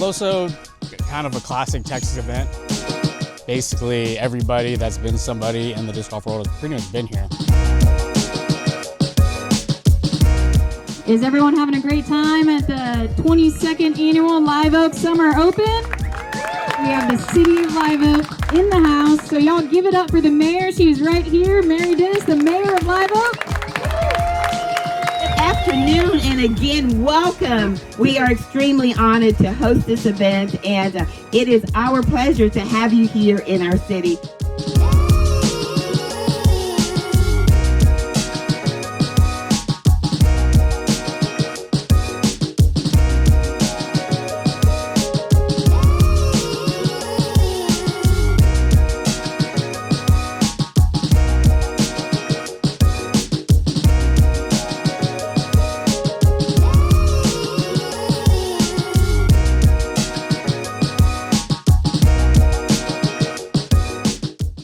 LOSO, kind of a classic Texas event. Basically, everybody that's been somebody in the disc golf world has pretty much been here. Is everyone having a great time at the 22nd Annual Live Oak Summer Open? We have the City of Live Oak in the house, so y'all give it up for the mayor. She's right here, Mary Dennis, the mayor of Live Oak. Good afternoon, and again, welcome. We are extremely honored to host this event, and it is our pleasure to have you here in our city.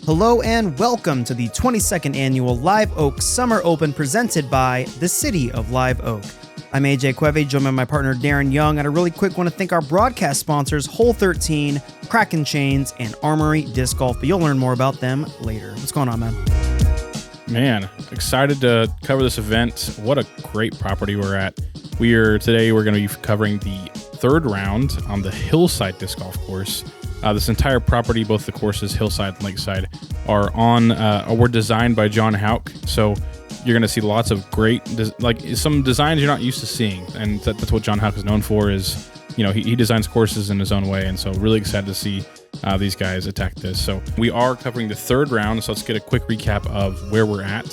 Hello and welcome to the 22nd Annual Live Oak Summer Open presented by the City of Live Oak. I'm AJ Cueve, joined by my partner Darren Young, and I really quick want to thank our broadcast sponsors, Hole 13, Kraken Chains, and Armory Disc Golf, but you'll learn more about them later. What's going on, man? Man, excited to cover this event. What a great property we're at. Today we're going to be covering the third round on the Hillside Disc Golf course. This entire property, both the courses, Hillside and Lakeside, were designed by John Houck. So you're going to see lots of great, some designs you're not used to seeing. And that's what John Houck is known for is, he designs courses in his own way. And so really excited to see these guys attack this. So we are covering the third round. So let's get a quick recap of where we're at.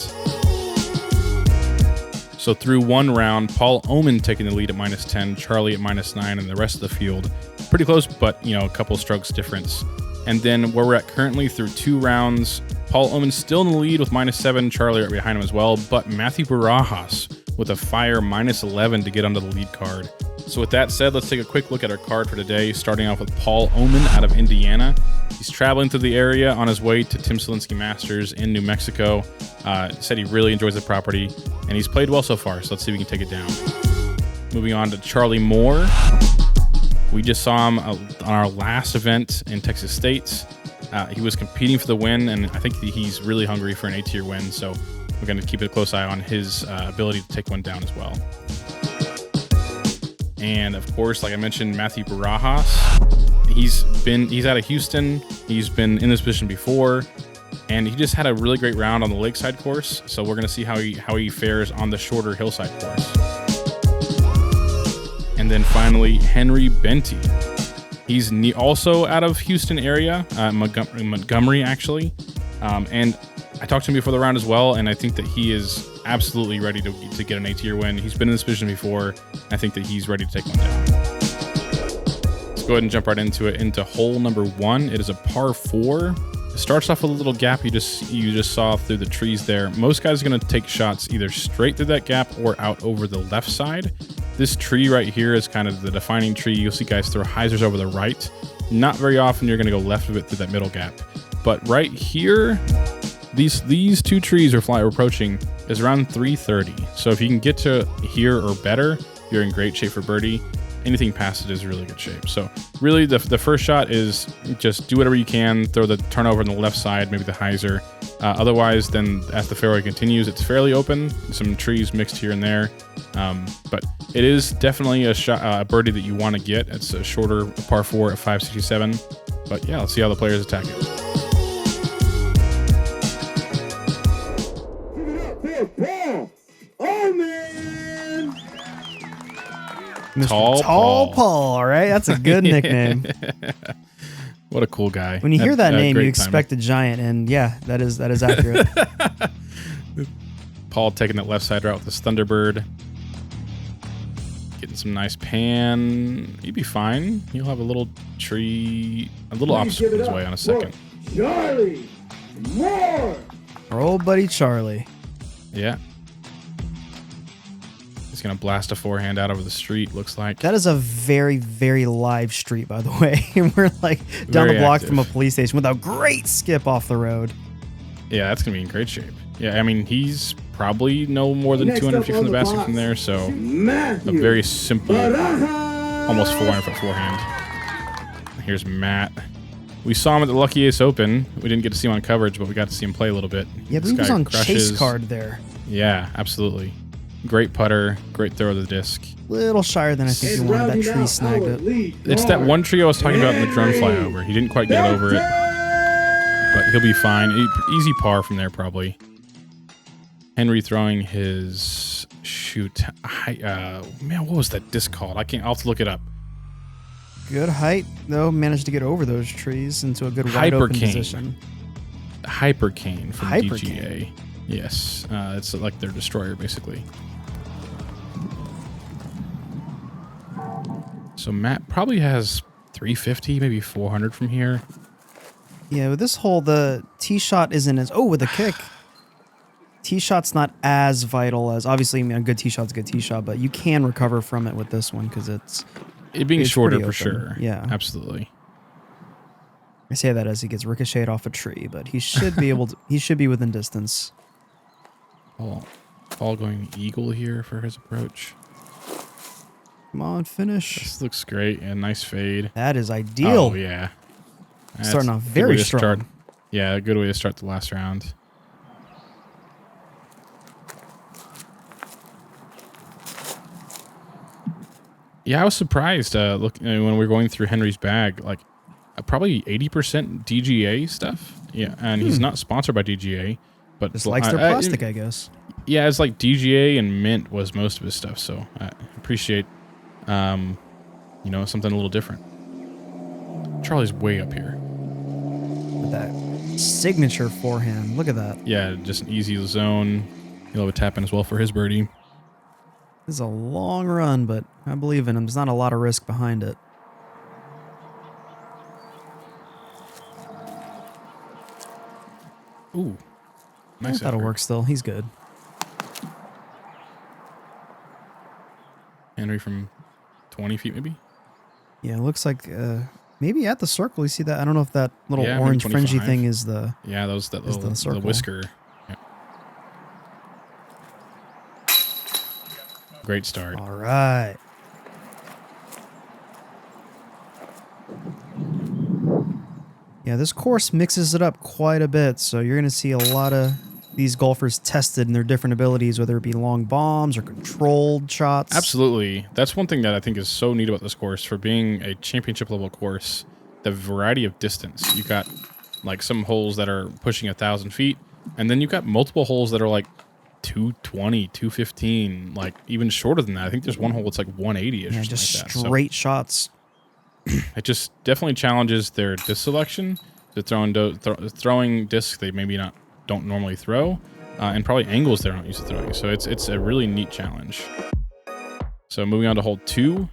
So through one round, Paul Oman taking the lead at -10, Charlie at -9, and the rest of the field pretty close, but a couple strokes difference. And then where we're at currently through two rounds, Paul Oman still in the lead with -7, Charlie right behind him as well, but Matthew Barajas with a fire -11 to get onto the lead card. So with that said, let's take a quick look at our card for today, starting off with Paul Oman out of Indiana. He's traveling through the area on his way to Tim Selinsky Masters in New Mexico. Said he really enjoys the property, and he's played well so far, so let's see if we can take it down. Moving on to Charlie Moore. We just saw him on our last event in Texas State. He was competing for the win, and I think he's really hungry for an A-tier win, so we're going to keep a close eye on his ability to take one down as well. And of course, like I mentioned, Matthew Barajas. He's out of Houston. He's been in this position before, and he just had a really great round on the Lakeside course. So we're going to see how he fares on the shorter Hillside course. And then finally, Henry Bente. He's also out of Houston area, Montgomery actually. And I talked to him before the round as well, and I think that he is absolutely ready to get an A-tier win. He's been in this position before. I think that he's ready to take one down. Let's go ahead and jump right into hole number 1. It is a par 4. It starts off with a little gap you just saw through the trees there. Most guys are going to take shots either straight through that gap or out over the left side. This tree right here is kind of the defining tree. You'll see guys throw hyzers over the right. Not very often you're going to go left of it through that middle gap. But right here, these two trees we're approaching is around 330. So if you can get to here or better, you're in great shape for birdie. Anything past it is really good shape. So really the first shot is just do whatever you can, throw the turnover on the left side, maybe the hyzer. Otherwise, then as the fairway continues, it's fairly open. Some trees mixed here and there. But it is definitely a birdie that you want to get. It's a shorter par 4 at 567. But yeah, let's see how the players attack it. Paul Oman! Mr. Tall Paul, all right? That's a good nickname. What a cool guy. When you hear that name, you great expect a giant, and yeah, that is accurate. Paul taking that left side route with his Thunderbird. Getting some nice pan. He'd be fine. He'll have a little tree, a little obstacle in his way on a second. Charlie Moore! Our old buddy Charlie. Yeah. He's going to blast a forehand out over the street, looks like. That is a very, very live street, by the way. We're like down Very the block active. from a police station with a great skip off the road. Yeah, that's going to be in great shape. Yeah, I mean, he's probably no more than Next 200 up feet on from the the basket box, from there, so a Matthew very simple, Barajas! almost 400-foot forehand. Here's Matt. We saw him at the Lucky Ace Open. We didn't get to see him on coverage, but we got to see him play a little bit. Yeah, but he was on chase card there. Yeah, absolutely. Great putter, great throw of the disc. Little shyer than I think he wanted. That tree snagged it. It's that one tree I was talking about in the drone flyover. He didn't quite get over it, but he'll be fine. Easy par from there, probably. Henry throwing his man, what was that disc called? I'll have to look it up. Good height, though. Managed to get over those trees into a good wide open position. Hypercane from Hypercane. DGA. Yes, it's like their destroyer, basically. So Matt probably has 350, maybe 400 from here. Yeah, with this hole, the tee shot isn't as... Oh, with the kick. Tee shot's not as vital as... Obviously, I mean, a good tee shot's a good tee shot, but you can recover from it with this one because it being shorter for open. sure. Yeah. Absolutely. I say that as he gets ricocheted off a tree, but he should be able to... He should be within distance. Paul going eagle here for his approach. Come on, finish. This looks great. And nice fade. That is ideal. Oh, yeah. Starting off very strong. Yeah, a good way to start the last round. Yeah, I was surprised when we were going through Henry's bag, like probably 80% DGA stuff. Yeah, and he's not sponsored by DGA, but just likes their plastic, I guess. Yeah, it's like DGA and Mint was most of his stuff, so I appreciate, something a little different. Charlie's way up here. With that signature forehand. Look at that. Yeah, just an easy zone. He'll have a tap in as well for his birdie. This is a long run, but I believe in him. There's not a lot of risk behind it. Ooh. Nice. That'll work still. He's good. Henry from 20 feet, maybe? Yeah, it looks like maybe at the circle. You see that? I don't know if that little orange fringy thing is the... Yeah, that was that little the whisker. Yeah. Great start. All right. Yeah, this course mixes it up quite a bit, so you're going to see a lot of these golfers tested in their different abilities, whether it be long bombs or controlled shots. Absolutely. That's one thing that I think is so neat about this course. For being a championship level course, the variety of distance. You've got like some holes that are pushing 1,000 feet, and then you've got multiple holes that are like 220, 215, like even shorter than that. I think there's one hole that's like 180-ish. Yeah, just like straight shots. It just definitely challenges their disc selection. They're throwing discs they maybe don't normally throw, and probably angles they're not used to throwing. So it's a really neat challenge. So moving on to hole 2.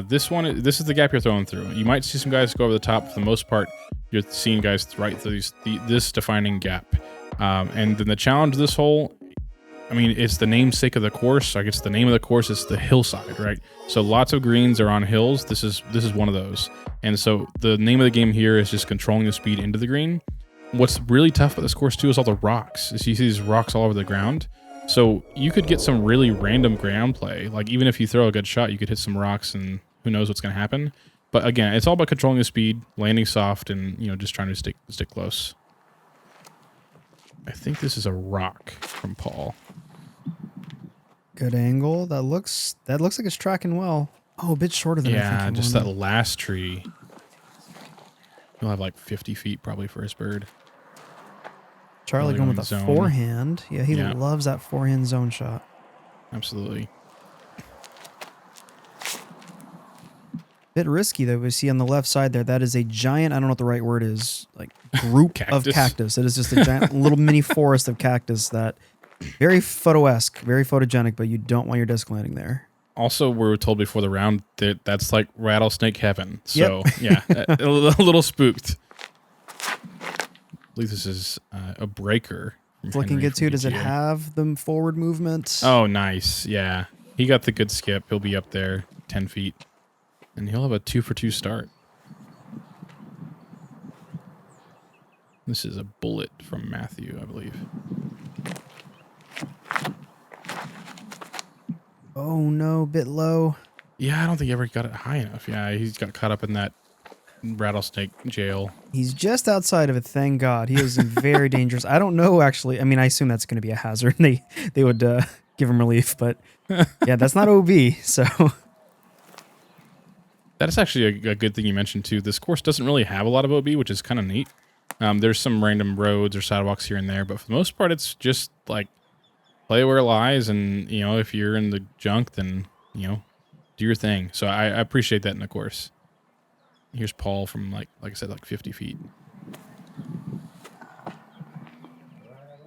This is the gap you're throwing through. You might see some guys go over the top. For the most part, you're seeing guys right through this defining gap. And then the challenge of this hole, I mean, it's the namesake of the course. I guess the name of the course is the hillside, right? So lots of greens are on hills. This is one of those. And so the name of the game here is just controlling the speed into the green. What's really tough about this course too is all the rocks. You see these rocks all over the ground. So you could get some really random ground play. Like even if you throw a good shot, you could hit some rocks and who knows what's going to happen. But again, it's all about controlling the speed, landing soft, and just trying to stick close. I think this is a rock from Paul. Good angle. That looks like it's tracking well. Oh, a bit shorter than I think. Yeah, just that last tree. He'll have like 50 feet probably for his bird. Charlie going with a zone. forehand. Yeah, he loves that forehand zone shot. Absolutely. Bit risky though. We see on the left side there, that is a giant, I don't know what the right word is, like group of cactus. It is just a giant little mini forest of cactus that very photo-esque, very photogenic, but you don't want your disc landing there. Also, we were told before the round that that's like rattlesnake heaven. So, yeah, a little spooked. I believe this is a breaker. It's looking good too. Does it have the forward movement? Oh, nice. Yeah. He got the good skip. He'll be up there 10 feet. And he'll have a 2-for-2 start. This is a bullet from Matthew, I believe. Oh no, bit low. Yeah, I don't think he ever got it high enough. Yeah, he's got caught up in that rattlesnake jail. He's just outside of it, thank God. He is very dangerous. I don't know, actually. I mean, I assume that's going to be a hazard. They would give him relief, but yeah, that's not OB, so... That is actually a good thing you mentioned, too. This course doesn't really have a lot of OB, which is kind of neat. There's some random roads or sidewalks here and there, but for the most part, it's just, like, play where it lies, and, you know, if you're in the junk, then, you know, do your thing. So I appreciate that in the course. Here's Paul from, like I said, like 50 feet.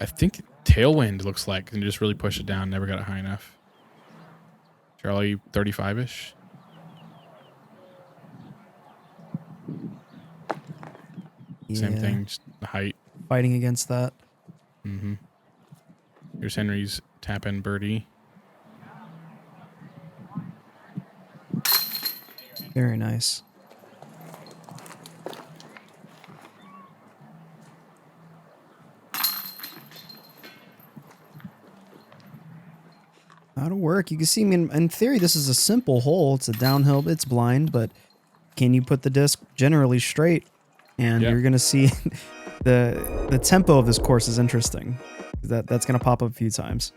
I think tailwind looks like, and just really pushed it down, never got it high enough. Charlie, 35-ish. Same thing, just the height. Fighting against that. Mm-hmm. Here's Henry's tap-in birdie. Very nice. That'll work. You can see, I mean, in theory, this is a simple hole. It's a downhill. It's blind, but can you put the disc generally straight? And you're going to see the tempo of this course is interesting. That's going to pop up a few times.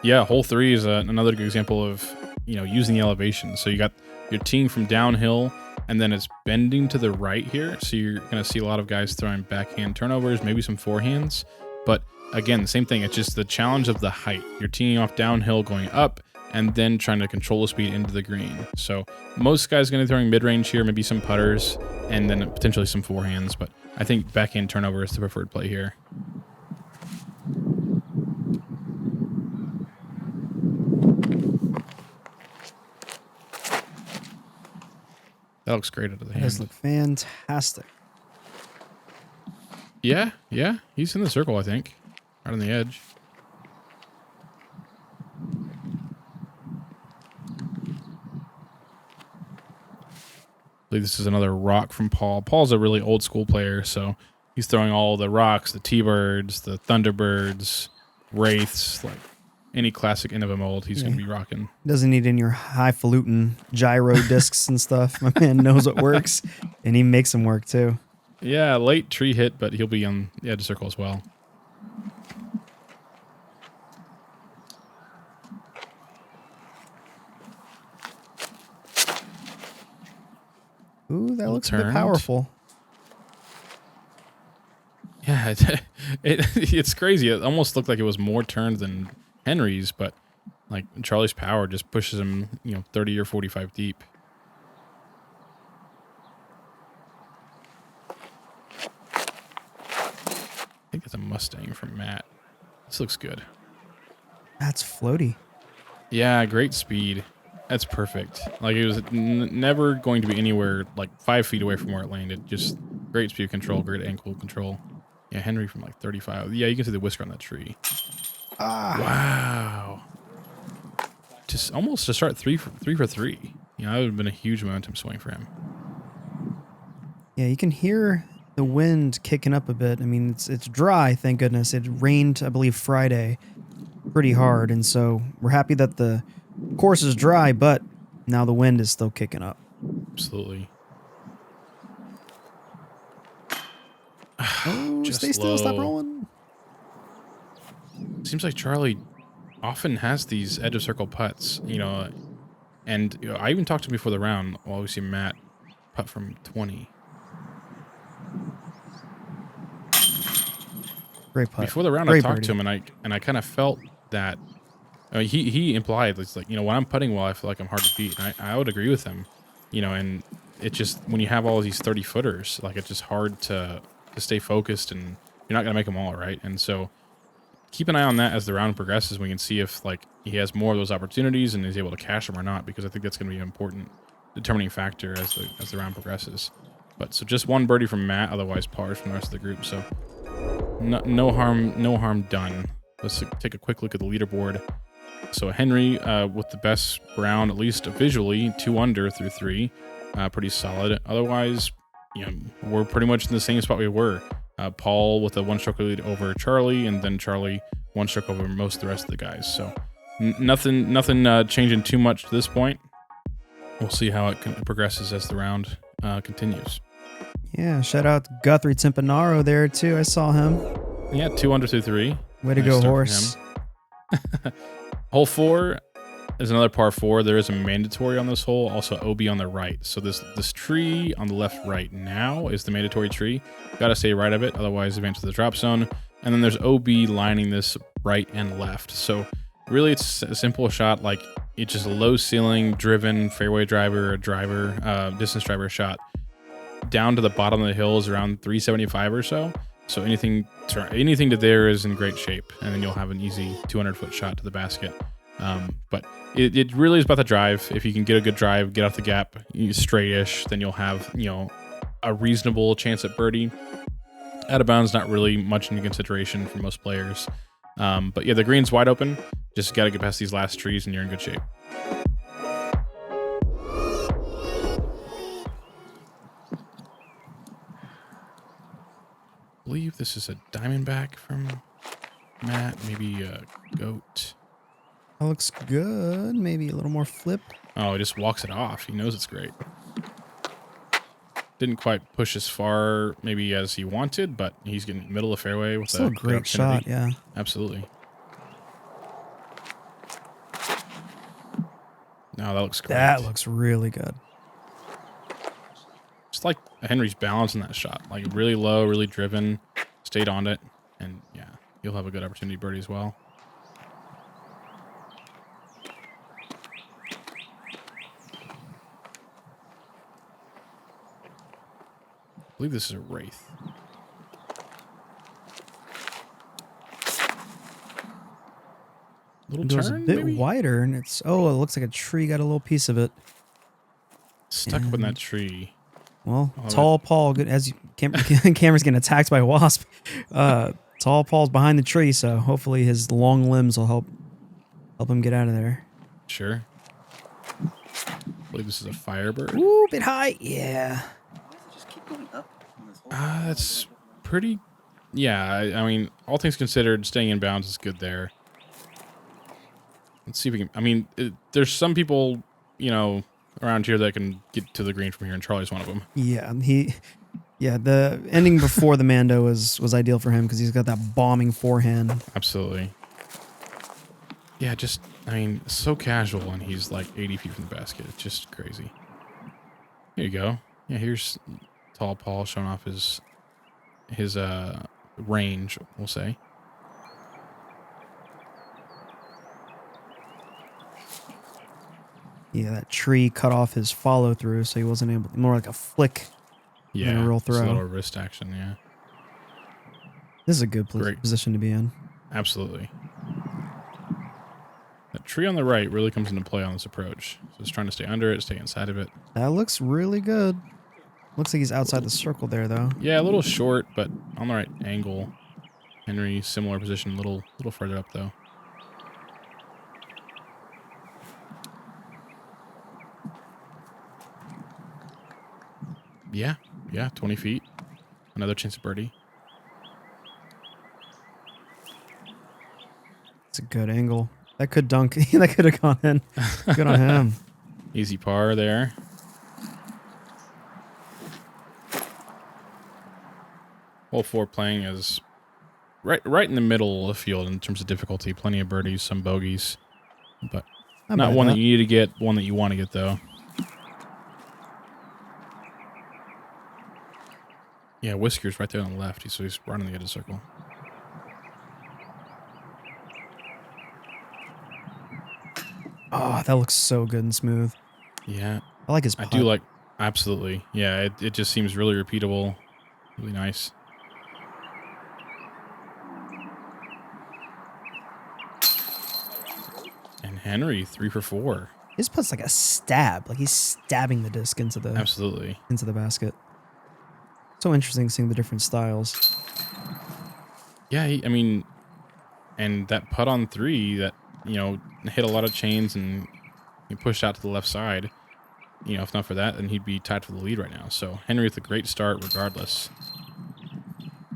Yeah, hole 3 is another good example of, you know, using the elevation. So you got your team from downhill, and then it's bending to the right here. So you're going to see a lot of guys throwing backhand turnovers, maybe some forehands. But again, the same thing. It's just the challenge of the height. You're teeing off downhill, going up, and then trying to control the speed into the green. So most guys going to be throwing mid-range here, maybe some putters, and then potentially some forehands. But I think backhand turnover is the preferred play here. That looks great out of the hand. That does look fantastic. Yeah, he's in the circle, I think. Right on the edge. I believe this is another rock from Paul. Paul's a really old school player, so he's throwing all the rocks, the T-Birds, the Thunderbirds, Wraiths, like any classic end of a mold, he's going to be rocking. Doesn't need any highfalutin gyro discs and stuff. My man knows what works, and he makes them work too. Yeah, late tree hit, but he'll be on the edge of circle as well. Ooh, that looks a bit powerful. Yeah, it's crazy. It almost looked like it was more turned than Henry's, but like Charlie's power just pushes him, 30 or 45 deep. I think that's a Mustang from Matt. This looks good. That's floaty. Yeah, great speed. That's perfect. Like it was never going to be anywhere like 5 feet away from where it landed. Just great speed control, great ankle control. Yeah, Henry from like 35. Yeah, you can see the whisker on that tree. Wow. Just almost to start three for three. That would have been a huge momentum swing for him. Yeah, you can hear the wind kicking up a bit. I mean, it's dry, thank goodness. It rained, I believe, Friday pretty hard, and so we're happy that the course is dry, but now the wind is still kicking up. Absolutely. Oh, just stay still, low. stop rolling. Seems like Charlie often has these edge of circle putts, and I even talked to him before the round while we see Matt putt from 20. Great putt. Before the round, Great I talked birdie. to him, and I kind of felt that he implied it's like, when I'm putting well, I feel like I'm hard to beat. And I would agree with him, and it's just when you have all these 30 footers, like it's just hard to stay focused, and you're not gonna make them all right. And so keep an eye on that as the round progresses. We can see if like he has more of those opportunities and is able to cash them or not, because I think that's going to be an important determining factor as the round progresses. But so just one birdie from Matt, otherwise pars from the rest of the group. So no harm done. Let's take a quick look at the leaderboard. So Henry with the best round, at least visually, 2 under through 3, pretty solid. Otherwise, we're pretty much in the same spot we were. Paul with a 1-stroke lead over Charlie, and then Charlie 1 stroke over most of the rest of the guys. So nothing changing too much to this point. We'll see how it progresses as the round continues. Yeah, shout out to Guthrie Timpanaro there too. I saw him. Yeah, 2 under through 3. Way to Nice go, start from horse. him. Hole 4 is another par 4. There is a mandatory on this hole, also OB on the right. So this tree on the left right now is the mandatory tree. Got to stay right of it, otherwise advance to the drop zone. And then there's OB lining this right and left. So really it's a simple shot, like it's just a low ceiling driven fairway driver, distance driver shot. Down to the bottom of the hill is around 375 or so. So anything to there is in great shape, and then you'll have an easy 200-foot shot to the basket. But it really is about the drive. If you can get a good drive, get off the gap, straight-ish, then you'll have a reasonable chance at birdie. Out of bounds, not really much into consideration for most players. But yeah, the green's wide open. Just got to get past these last trees, and you're in good shape. I believe this is a diamondback from Matt, maybe a goat. That looks good. Maybe a little more flip. Oh, he just walks it off. He knows it's great. Didn't quite push as far maybe as he wanted, but he's getting middle of fairway with Still a great shot, yeah. Absolutely. No, that looks great. That looks really good. Just like Henry's balance in that shot. Like really low, really driven, stayed on it, and yeah, you'll have a good opportunity birdie as well. I believe this is a Wraith. Little It goes turn, a bit maybe? wider, and it looks like a tree got a little piece of it. Stuck up in that tree. Well, Oh, Tall Paul, good as Cameron's getting attacked by a wasp. Tall Paul's behind the tree, so hopefully his long limbs will help him get out of there. Sure. I believe this is a Firebird. Ooh, bit high. Yeah. That's pretty. Yeah, I mean, all things considered, staying in bounds is good there. Let's see if we can. I mean, there's some people, around here that can get to the green from here, and Charlie's one of them. Yeah, the ending before the Mando was ideal for him because he's got that bombing forehand. Absolutely. Yeah, so casual, and he's like 80 feet from the basket. It's just crazy. Here you go. Yeah, here's Tall Paul showing off his range, we'll say. Yeah, that tree cut off his follow through, so he wasn't able. More like a flick. Yeah, than a real it's throw. a little wrist action. Yeah, This is a good Great. position to be in. absolutely. That tree on the right really comes into play on this approach. So just trying to stay under it, stay inside of it. That looks really good. Looks like he's outside the circle there, though. Yeah, a little short, but on the right angle. Henry, similar position, a little further up though. Yeah, 20 feet. Another chance of birdie. It's a good angle. That could dunk. That could have gone in. Good on him. Easy par there. Hole 4 playing is right in the middle of the field in terms of difficulty. Plenty of birdies, some bogeys, but not one that you need to get. One that you want to get though. Yeah, Whisker's right there on the left. So he's right on the edge of the circle. Oh, that looks so good and smooth. Yeah, I like his I putt. do like. Absolutely. Yeah, it just seems really repeatable. Really nice. And Henry, 3 for 4. His putt's like a stab. Like he's stabbing the disc into the Absolutely. basket. So interesting seeing the different styles. Yeah, and that putt on 3 that, hit a lot of chains and he pushed out to the left side. If not for that, then he'd be tied for the lead right now. So Henry with a great start regardless.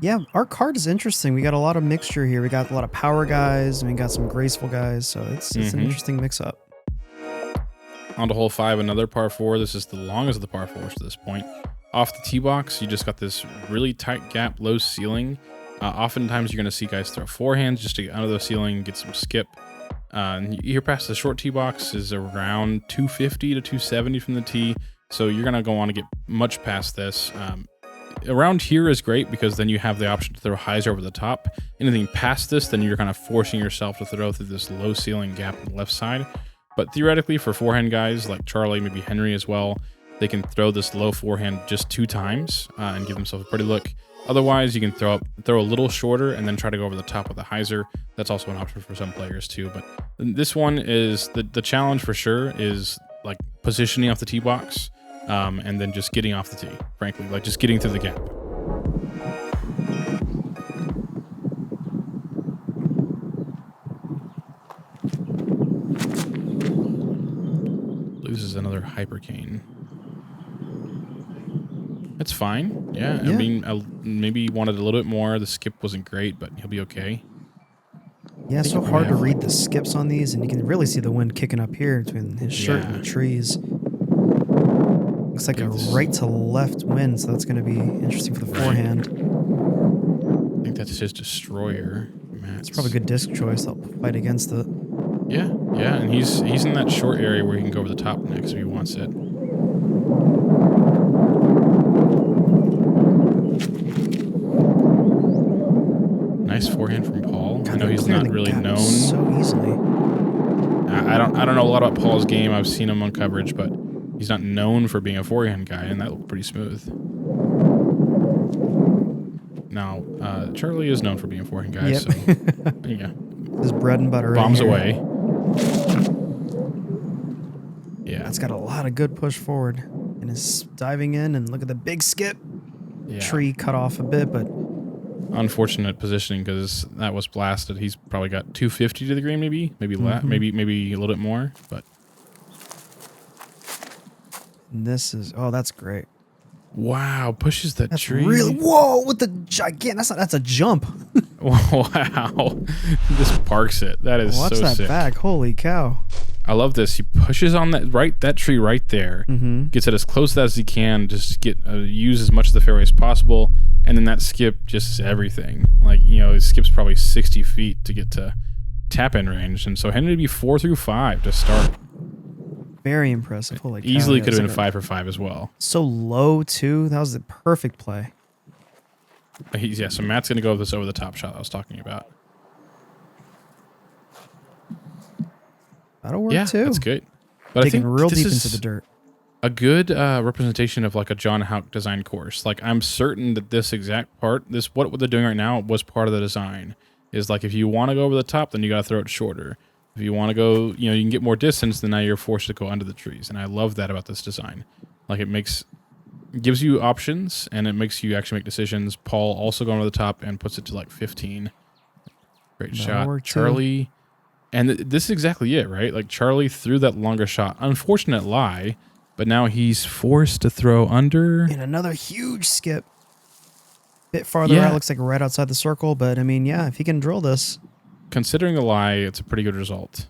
Yeah, our card is interesting. We got a lot of mixture here. We got a lot of power guys and we got some graceful guys. So it's an interesting mix up. On to hole 5, another par 4. This is the longest of the par 4s to this point. Off the tee box, you just got this really tight gap, low ceiling. Oftentimes, you're going to see guys throw forehands just to get under the ceiling, get some skip. Here past the short tee box is around 250 to 270 from the tee, so you're going to go on to get much past this. Around here is great because then you have the option to throw highs over the top. Anything past this, then you're kind of forcing yourself to throw through this low ceiling gap on the left side. But theoretically, for forehand guys like Charlie, maybe Henry as well, they can throw this low forehand just 2 times and give themselves a pretty look. Otherwise, you can throw a little shorter and then try to go over the top with a hyzer. That's also an option for some players too. But this one is the challenge for sure is like positioning off the tee box and then just getting off the tee, frankly, like just getting through the gap. Loses another hypercane. It's fine. Yeah. I mean, I maybe wanted a little bit more. The skip wasn't great, but he'll be okay. Yeah, it's so hard to read the skips on these, and you can really see the wind kicking up here between his shirt and the trees. Looks like a right to left wind, so that's going to be interesting for the forehand. I think that's his destroyer. It's probably a good disc choice. I'll fight against it. Yeah, and he's in that short area where he can go over the top next if he wants it. Nice forehand from Paul. I know he's not really known so easily. I don't know a lot about Paul's game. I've seen him on coverage, but he's not known for being a forehand guy, and that looked pretty smooth. Now, Charlie is known for being a forehand guy, so yeah. His bread and butter. Bombs away. Yeah. That's got a lot of good push forward. And is diving in, and look at the big skip. Yeah. Tree cut off a bit, but unfortunate positioning because that was blasted. He's probably got 250 to the green, maybe maybe a little bit more, but this is that's great. Wow, pushes that tree. Really, whoa, with the gigantic. That's a jump. Wow, just parks it. That is Watch so that sick. back. Holy cow. I love this. He pushes on that tree right there, gets it as close as he can, just get use as much of the fairway as possible, and then that skip just is everything. Like, it skips probably 60 feet to get to tap-in range, and so Henry would be 4 through 5 to start. Very impressive. Holy cow. Easily could have been 5 for 5 as well. So low too. That was the perfect play. So Matt's gonna go with this over the top shot I was talking about. That'll work too. That's good. But Digging I think real this deep is into the dirt. a good representation of like a John Houck design course. Like, I'm certain that this exact part, what they're doing right now was part of the design. Is like, if you want to go over the top, then you got to throw it shorter. If you want to go, you can get more distance, then now you're forced to go under the trees. And I love that about this design. Like, it gives you options, and it makes you actually make decisions. Paul also going over the top and puts it to like 15. Great shot. Charlie. And this is exactly it, right? Like, Charlie threw that longer shot. Unfortunate lie, but now he's forced to throw under. And another huge skip. Bit farther out, looks like right outside the circle, but I mean, if he can drill this. Considering the lie, it's a pretty good result.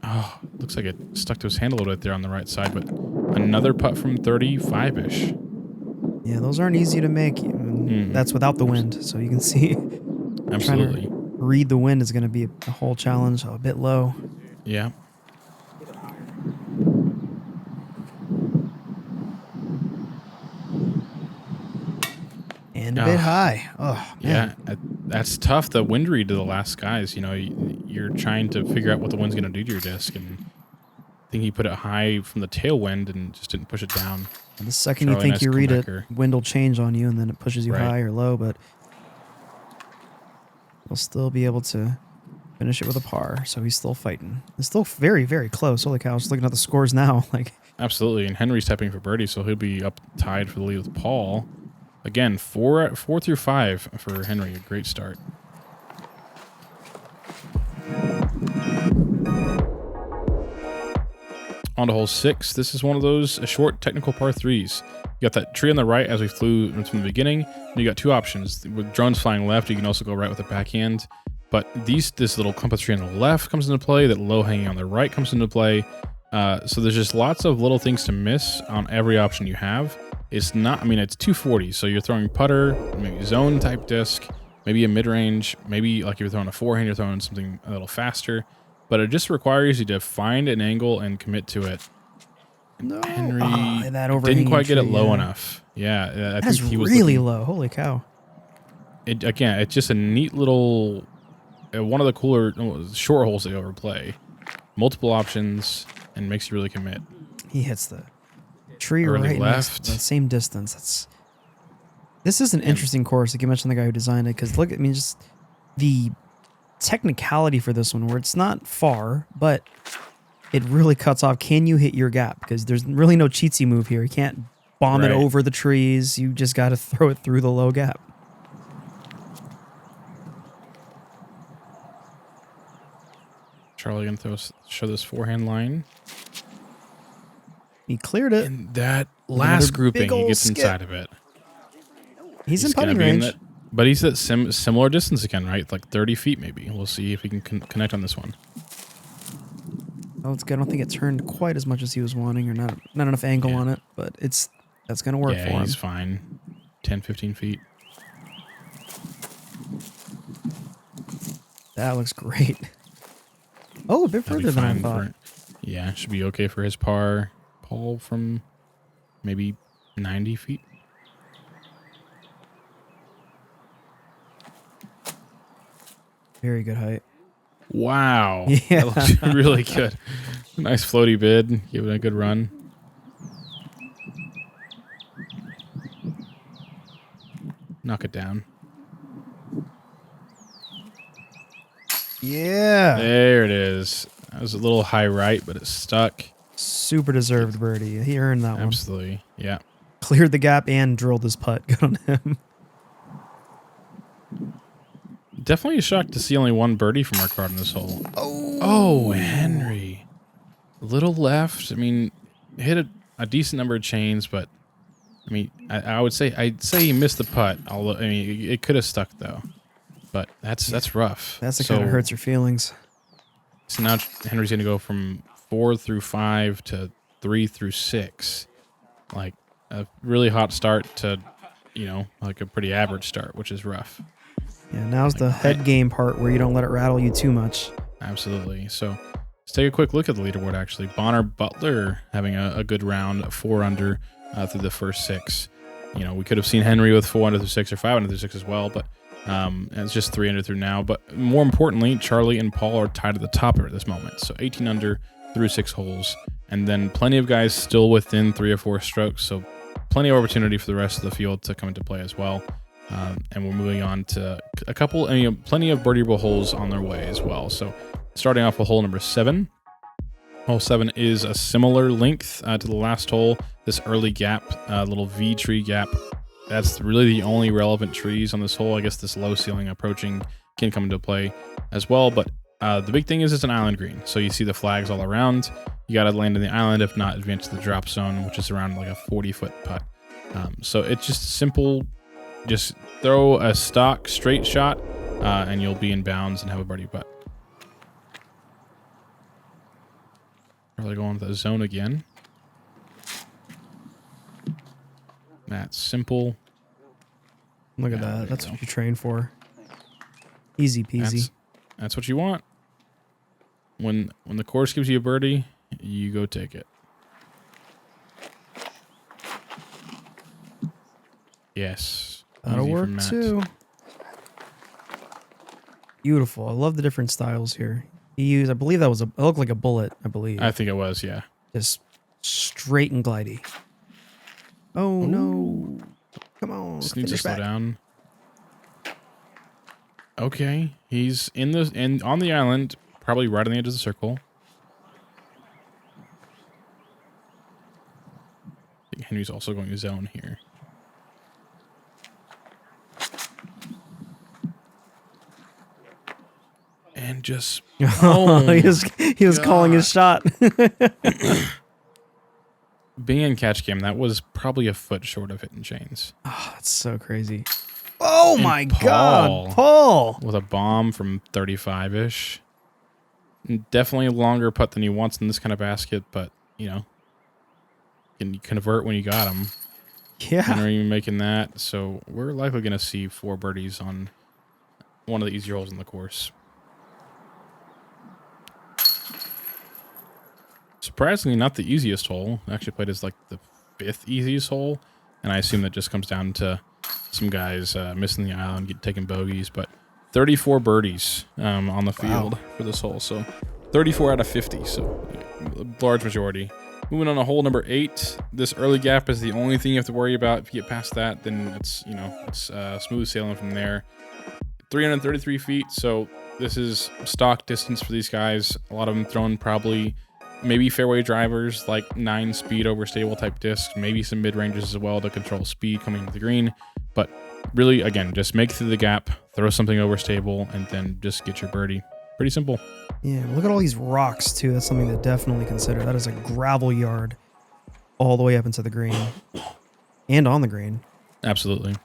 Oh, looks like it stuck to his hand a little bit there on the right side, but another putt from 35-ish. Yeah, those aren't easy to make. That's without the wind, so you can see. Absolutely. Trying to read the wind is going to be a whole challenge, a bit low. Yeah. And a bit high. Oh, man. Yeah, that's tough. The wind read to the last guys. You're trying to figure out what the wind's going to do to your disc, and I think he put it high from the tailwind and just didn't push it down. And the second you think you read it, wind will change on you, and then it pushes you high or low, but he'll still be able to finish it with a par, so he's still fighting. It's still very, very close. Holy cow, I was looking at the scores now. Absolutely, and Henry's tapping for birdie, so he'll be up tied for the lead with Paul. Again, 4 through 5 for Henry. A great start. On to hole 6. This is one of those short technical par 3s. You got that tree on the right as we flew from the beginning. And you got 2 options. With drones flying left, you can also go right with the backhand. But this little compass tree on the left comes into play. That low hanging on the right comes into play. So there's just lots of little things to miss on every option you have. It's not, I mean, it's 240, so you're throwing putter, maybe zone type disc, maybe a mid-range, maybe like you're throwing a forehand, you're throwing something a little faster, but it just requires you to find an angle and commit to it. No. Henry That didn't overhanging quite get it tree, low yeah. enough. Yeah, I That's think he was really looking, low. Holy cow. Again, it's just a neat little, one of the cooler short holes they overplay. Multiple options and makes you really commit. He hits the tree Early right left. the same distance. This is an interesting course. Like you mentioned the guy who designed it, because look, I mean, just the technicality for this one, where it's not far, but it really cuts off. Can you hit your gap? Because there's really no cheatsy move here. You can't bomb it Right. over the trees. You just got to throw it through the low gap. Charlie gonna show this forehand line. He cleared it. And that Another last big grouping, he ol' gets skip. inside of it. He's in gonna putting be in range. that, but he's at similar distance again, right? Like 30 feet maybe. We'll see if he can connect on this one. Oh, it's good. I don't think it turned quite as much as he was wanting, or not enough angle on it, but that's going to work Yeah, for him. he's fine. 10, 15 feet. That looks great. Oh, a bit That'll be further than I fine thought. yeah, should be okay for his par. Paul from maybe 90 feet. Very good height. Wow. Yeah. That looks really good. Nice floaty bid. Give it a good run. Knock it down. Yeah. There it is. That was a little high right, but it stuck. Super deserved birdie. He earned that one. Absolutely. Yeah. Cleared the gap and drilled his putt. Good on him. Definitely shocked to see only one birdie from our card in this hole. Oh, Henry. A little left. I mean, hit a decent number of chains, but I mean, I'd say he missed the putt. Although I mean, it could have stuck though. But that's rough. That's the kind of hurts your feelings. So now Henry's gonna go from 4 through 5 to 3 through 6, like a really hot start to, like a pretty average start, which is rough. Yeah, now's the head game part where you don't let it rattle you too much. Absolutely. So let's take a quick look at the leaderboard. Actually, Bonner Butler having a good round, 4 under through the first 6. We could have seen Henry with 4 under through 6 or 5 under through 6 as well, but it's just 3 under through now. But more importantly, Charlie and Paul are tied at the top at this moment. So 18 under through 6 holes, and then plenty of guys still within 3 or 4 strokes. So plenty of opportunity for the rest of the field to come into play as well. And we're moving on to a couple, plenty of birdieable holes on their way as well. So starting off with hole number 7. Hole 7 is a similar length to the last hole. This early gap, little V tree gap. That's really the only relevant trees on this hole. I guess this low ceiling approaching can come into play as well. But the big thing is it's an island green. So you see the flags all around. You got to land in the island, if not advance to the drop zone, which is around like a 40-foot putt. So it's just simple. Just throw a stock straight shot and you'll be in bounds and have a birdie putt. Probably going to the zone again. That's simple. Look at that. That's what you train for. Easy peasy. That's what you want. When the course gives you a birdie, you go take it. Yes. That'll Easy work from Matt. too. Beautiful. I love the different styles here. He used, I believe that was it looked like a bullet, I believe. I think it was, yeah. Just straight and glidey. Oh no. Come on. Just needs to finish slow back. down. Okay. He's on the island, probably right on the edge of the circle. I think Henry's also going to zone here. And just he was calling his shot. being in catch cam, that was probably a foot short of hitting chains. Oh, that's so crazy. Oh And my God, Paul! with a bomb from 35-ish. Definitely a longer putt than he wants in this kind of basket, but, you know, can you convert when you got him. Yeah. Henry making that, so we're likely going to see 4 birdies on one of the easier holes in the course. Surprisingly, not the easiest hole. Actually played as like the 5th easiest hole, and I assume that just comes down to some guys missing the island, taking bogeys, but 34 birdies on the field for this hole, so 34 out of 50, so large majority. Moving on to hole number 8. This early gap is the only thing you have to worry about. If you get past that, then it's, you know, it's smooth sailing from there. 333 feet, so this is stock distance for these guys. A lot of them throwing probably maybe fairway drivers, like 9-speed overstable type discs, maybe some mid-ranges as well to control speed coming to the green. But really, again, just make it through the gap, throw something overstable, and then just get your birdie. Pretty simple. Yeah, look at all these rocks, too. That's something to definitely consider. That is a gravel yard all the way up into the green and on the green. Absolutely.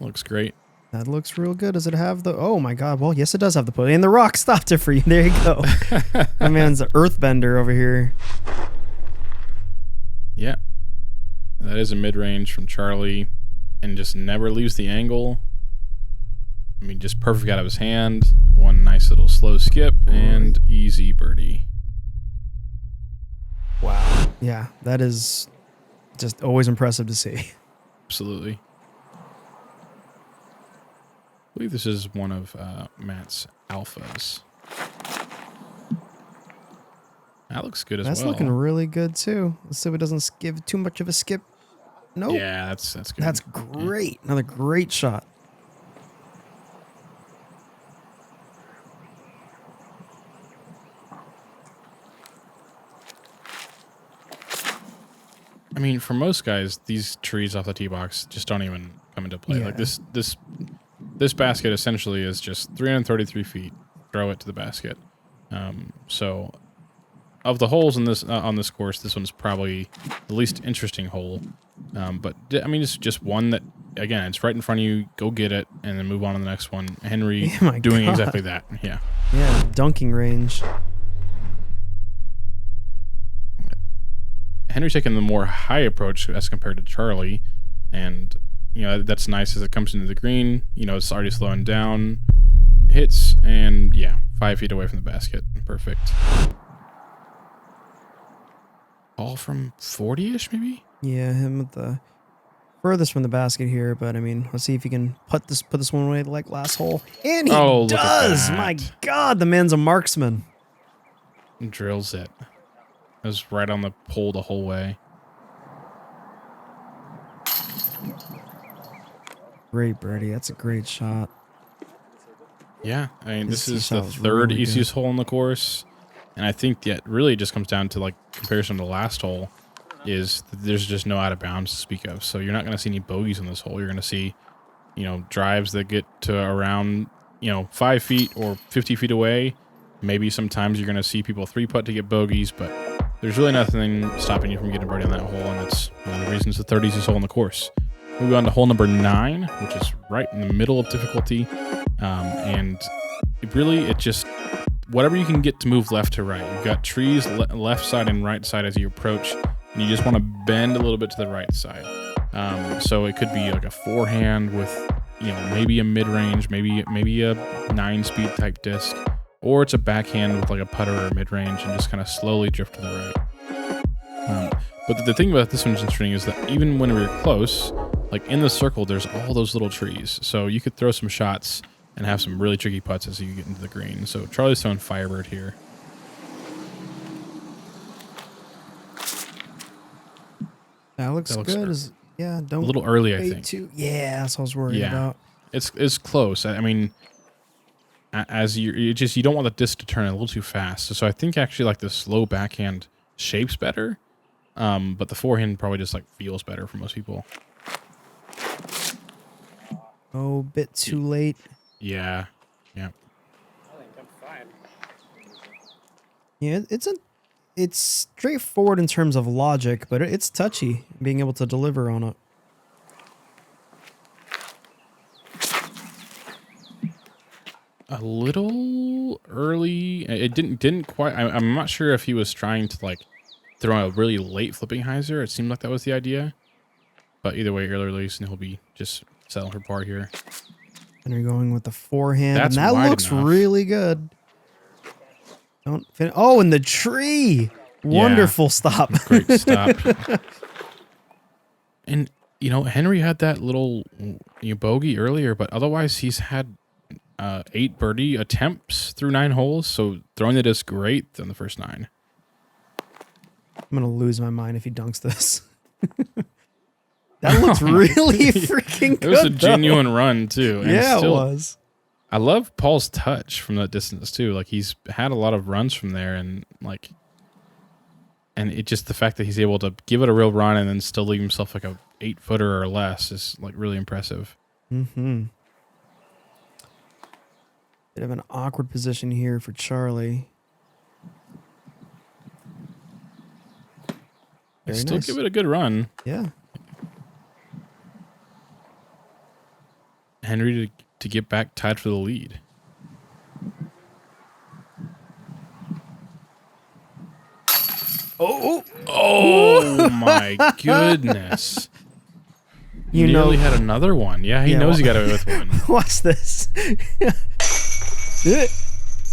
Looks great. That looks real good. Does it have the... Oh, my God. Well, yes, it does have the pulley. And the rock stopped it for you. There you go. My man's an earthbender over here. Yeah. That is a mid-range from Charlie and just never leaves the angle. I mean, just perfect out of his hand. One nice little slow skip and easy birdie. Wow. Yeah, that is just always impressive to see. Absolutely. I believe this is one of Matt's alphas. That looks good as well. That's looking really good, too. Let's see if it doesn't give too much of a skip. Nope. Yeah, that's good. That's great. Yeah. Another great shot. I mean, for most guys, these trees off the tee box just don't even come into play. Yeah. Like this basket essentially is just 333 feet. Throw it to the basket. So, of the holes in this on this course, this one's probably the least interesting hole. But I mean, it's just one that, again, it's right in front of you. Go get it, and then move on to the next one. Henry doing exactly that. Yeah. Yeah, dunking range. Henry's taking the more high approach as compared to Charlie, and you know that's nice as it comes into the green. You know, it's already slowing down, hits, and yeah, 5 feet away from the basket. Perfect. All from 40-ish, maybe. Yeah, him with the furthest from the basket here, but I mean, let's see if he can put this one away like last hole. And he does! My God, the man's a marksman. Drills it. It was right on the pole the whole way. Great birdie. That's a great shot. Yeah, I mean, this His is the shot was third really easiest hole in the course, and I think that really just comes down to like comparison to the last hole. Is that there's just no out of bounds to speak of, so you're not going to see any bogeys on this hole. You're going to see, you know, drives that get to around, you know, 5 feet or 50 feet away. Maybe sometimes you're going to see people 3-putt to get bogeys, but there's really nothing stopping you from getting a birdie on that hole, and that's one of the reasons the third easiest hole in the course. Moving on to hole number 9, which is right in the middle of difficulty, and it just whatever you can get to move left to right. You've got trees left side and right side as you approach, and you just want to bend a little bit to the right side. So it could be like a forehand with, you know, maybe a mid-range, maybe a 9-speed type disc, or it's a backhand with like a putter or mid-range and just kind of slowly drift to the right. But the thing about this one's interesting is that even when we're close, like in the circle, there's all those little trees. So you could throw some shots and have some really tricky putts as you get into the green. So Charlie's throwing Firebird here. That looks good. Don't a little early, I think. Yeah, that's what I was worried about. It's close. I mean, as you don't want the disc to turn a little too fast. So I think actually like the slow backhand shapes better, but the forehand probably just like feels better for most people. Oh, bit too late. Yeah. I think I'm fine. Yeah, it's straightforward in terms of logic, but it's touchy being able to deliver on it. A little early. It didn't quite. I'm not sure if he was trying to like throw a really late flipping hyzer. It seemed like that was the idea. But either way, early release, and he'll be just settling for par here. And you're going with the forehand, That's and that wide looks enough. really good. Oh, in the tree. Wonderful stop. Great stop. And Henry had that little bogey earlier, but otherwise he's had 8 birdie attempts through 9 holes. So throwing the disc great on the first 9. I'm going to lose my mind if he dunks this. That looks really freaking good. It was a though. genuine run too. And Yeah, still, it was. I love Paul's touch from that distance too. Like he's had a lot of runs from there, and it just the fact that he's able to give it a real run and then still leave himself like a 8-footer or less is like really impressive. Mm-hmm. Bit of an awkward position here for Charlie. Very Still nice. give it a good run. Yeah. Henry to get back tied for the lead. Oh my goodness. You Nearly know, had another one. Yeah, he Yeah, knows well- he got away with one. watch this.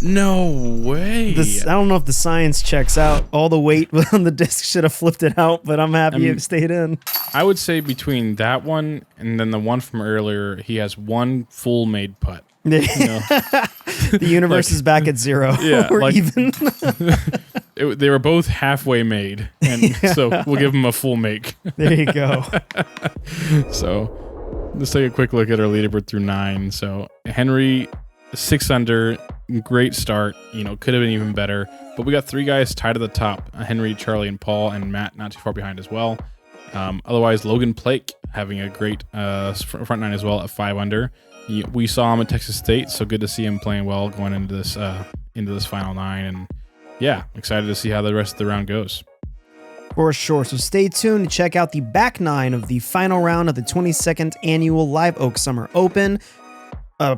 No way. I don't know if the science checks out. All the weight on the disc should have flipped it out, but I'm happy it stayed in. I would say between that one and then the one from earlier, he has one full made putt. The universe is back at 0. Yeah, We're like- even. They were both halfway made, and so we'll give him a full make. There you go. So let's take a quick look at our leaderboard through 9. So Henry, 6 under, great start. Could have been even better, but we got 3 guys tied at the top: Henry, Charlie, and Paul, and Matt not too far behind as well. Otherwise, Logan Plake having a great front 9 as well at 5 under. We saw him at Texas State, so good to see him playing well going into this final 9, and yeah, excited to see how the rest of the round goes. For sure. So stay tuned to check out the back 9 of the final round of the 22nd annual Live Oak Summer Open,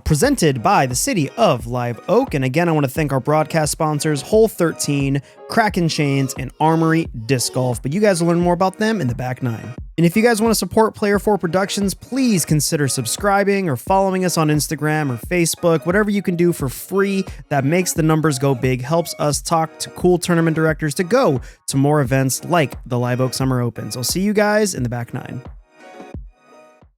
presented by the City of Live Oak. And again, I want to thank our broadcast sponsors, Hole 13, Kraken Chains, and Armory Disc Golf. But you guys will learn more about them in the back 9. And if you guys want to support Player 4 Productions, please consider subscribing or following us on Instagram or Facebook. Whatever you can do for free that makes the numbers go big, helps us talk to cool tournament directors to go to more events like the Live Oak Summer Opens. I'll see you guys in the back 9.